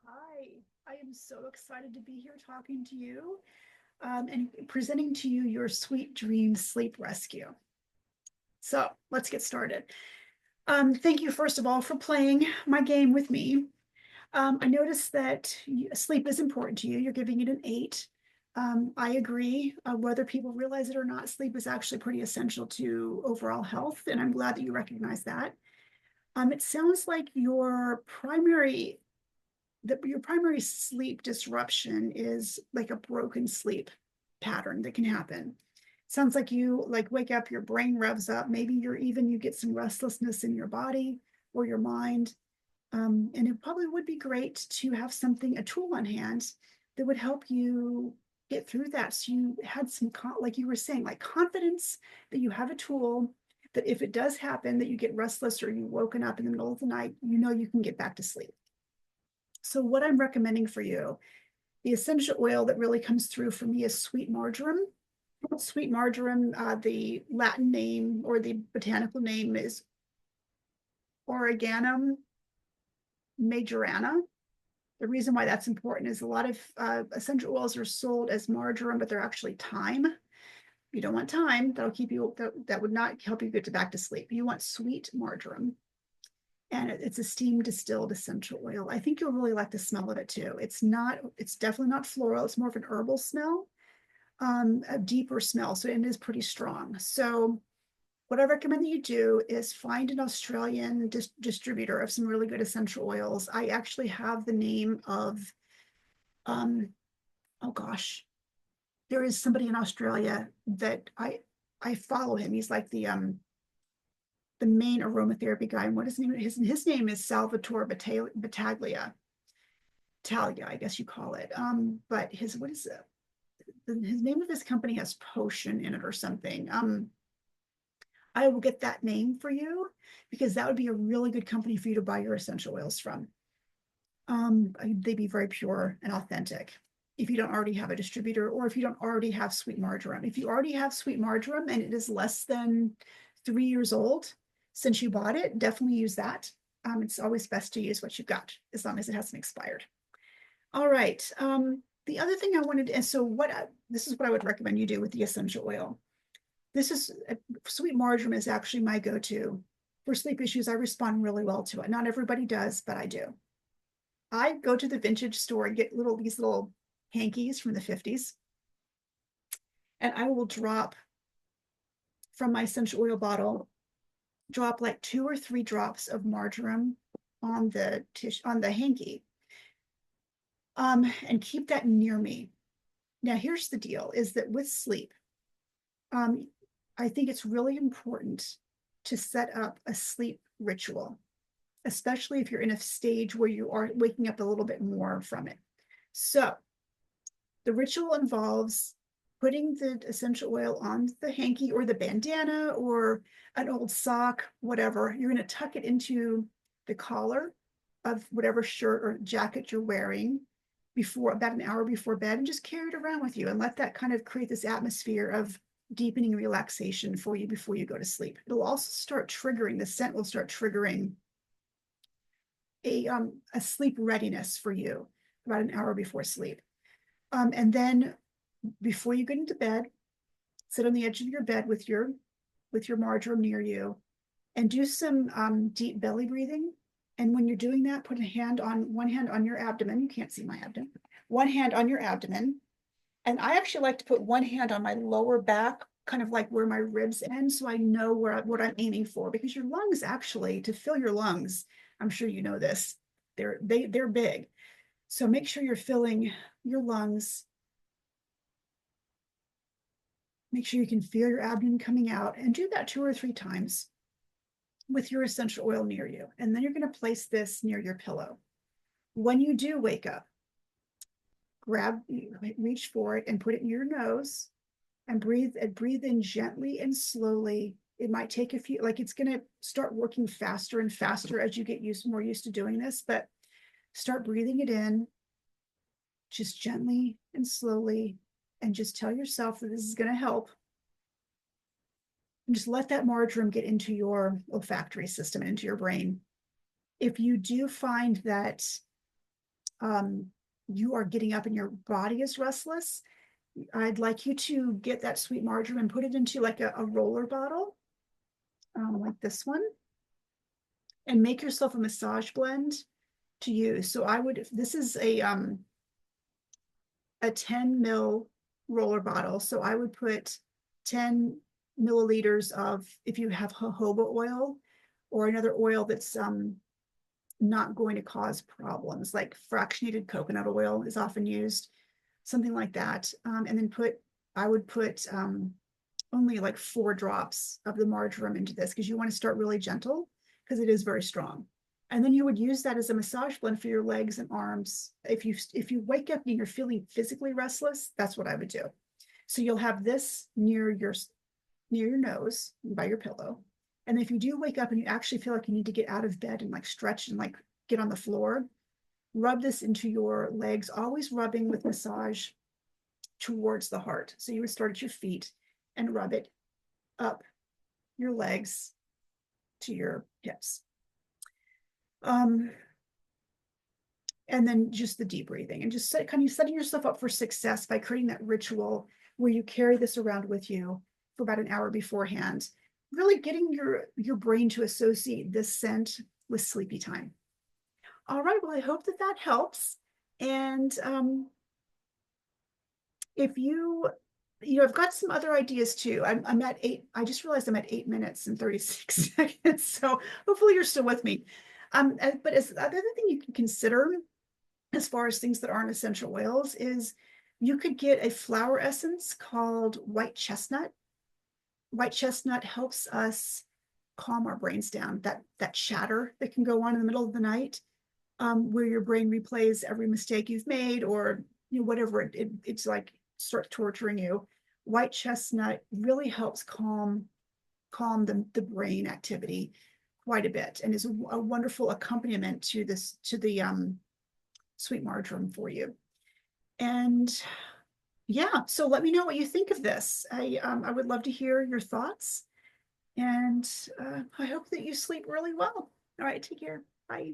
Hi. I am so excited to be here talking to you and presenting to you your Sweet Dreams Sleep Rescue. So let's get started. Thank you, first of all, for playing my game with me. I noticed that sleep is important to you. You're giving it an 8. I agree. Whether people realize it or not, sleep is actually pretty essential to overall health, and I'm glad that you recognize that. It sounds like your primary sleep disruption is like a broken sleep pattern that can happen. Sounds like you like wake up, your brain revs up, maybe you get some restlessness in your body or your mind. And it probably would be great to have a tool on hand that would help you get through that. So you had like you were saying, like confidence that you have a tool that if it does happen that you get restless or you woken up in the middle of the night, you know you can get back to sleep. So what I'm recommending for you, the essential oil that really comes through for me is sweet marjoram. Sweet marjoram, the Latin name or the botanical name is Oreganum majorana. The reason why that's important is a lot of essential oils are sold as marjoram, but they're actually thyme. You don't want thyme; that would not help you get back to sleep. You want sweet marjoram, and it's a steam distilled essential oil. I think you'll really like the smell of it too. It's definitely not floral. It's more of an herbal smell, a deeper smell. So it is pretty strong. So what I recommend that you do is find an Australian distributor of some really good essential oils. I actually have the name of, um, oh gosh, there is somebody in Australia that I follow him. He's like the main aromatherapy guy. And what is his name? His name is Salvatore Battaglia. Talia, I guess you call it. But his what is it? His name of his company has potion in it or something. I will get that name for you because that would be a really good company for you to buy your essential oils from. They'd be very pure and authentic if you don't already have a distributor or if you don't already have sweet marjoram. If you already have sweet marjoram and it is less than 3 years old since you bought it, definitely use that. It's always best to use what you've got as long as it hasn't expired. All right. The other thing I wanted to, and so this is what I would recommend you do with the essential oil. This is sweet marjoram is actually my go-to for sleep issues. I respond really well to it. Not everybody does, but I do. I go to the vintage store and get these little hankies from the 50s, and I will drop from my essential oil bottle, drop like 2 or 3 drops of marjoram on the hanky, and keep that near me. Now, here's the deal: is that with sleep, um, I think it's really important to set up a sleep ritual, especially if you're in a stage where you are waking up a little bit more from it. So the ritual involves putting the essential oil on the hanky or the bandana or an old sock, whatever. You're going to tuck it into the collar of whatever shirt or jacket you're wearing before about an hour before bed, and just carry it around with you and let that kind of create this atmosphere of deepening relaxation for you before you go to sleep. It'll also start triggering, the scent will start triggering a sleep readiness for you about an hour before sleep. And then before you get into bed, sit on the edge of your bed with your marjoram near you and do some deep belly breathing. And when you're doing that, put one hand on your abdomen. You can't see my abdomen. One hand on your abdomen. And I actually like to put one hand on my lower back, kind of like where my ribs end, so I know what I'm aiming for. Because your lungs, actually, to fill your lungs, I'm sure you know this, they're big. So make sure you're filling your lungs. Make sure you can feel your abdomen coming out, and do that 2 or 3 times with your essential oil near you. And then you're going to place this near your pillow. When you do wake up, reach for it and put it in your nose and breathe in gently and slowly. It might take a few, like it's going to start working faster and faster as you get more used to doing this, but start breathing it in just gently and slowly, and just tell yourself that this is going to help. And just let that marjoram get into your olfactory system, into your brain. If you do find that um, you are getting up and your body is restless, I'd like you to get that sweet marjoram and put it into like a roller bottle, like this one, and make yourself a massage blend to use. So I would, this is a 10 mil roller bottle. So I would put 10 milliliters of, if you have jojoba oil or another oil that's not going to cause problems, like fractionated coconut oil is often used, something like that. And then I would put only like 4 drops of the marjoram into this because you want to start really gentle because it is very strong. And then you would use that as a massage blend for your legs and arms. If you wake up and you're feeling physically restless, that's what I would do. So you'll have this near your nose by your pillow. And if you do wake up and you actually feel like you need to get out of bed and like stretch and like get on the floor, rub this into your legs, always rubbing with massage towards the heart. So you would start at your feet and rub it up your legs to your hips. And then just the deep breathing and just kind of setting yourself up for success by creating that ritual where you carry this around with you for about an hour beforehand, really getting your brain to associate this scent with sleepy time. All right, well, I hope that helps. And if I've got some other ideas too. I'm at 8. I just realized I'm at 8 minutes and 36 seconds. So hopefully you're still with me. But as the other thing you can consider as far as things that aren't essential oils is you could get a flower essence called white chestnut. White chestnut helps us calm our brains down, that chatter that can go on in the middle of the night, where your brain replays every mistake you've made, or whatever it's like starts torturing you. White chestnut really helps calm the brain activity quite a bit, and is a wonderful accompaniment to the sweet marjoram for you. And yeah, so let me know what you think of this. I would love to hear your thoughts, and I hope that you sleep really well. All right, take care. Bye.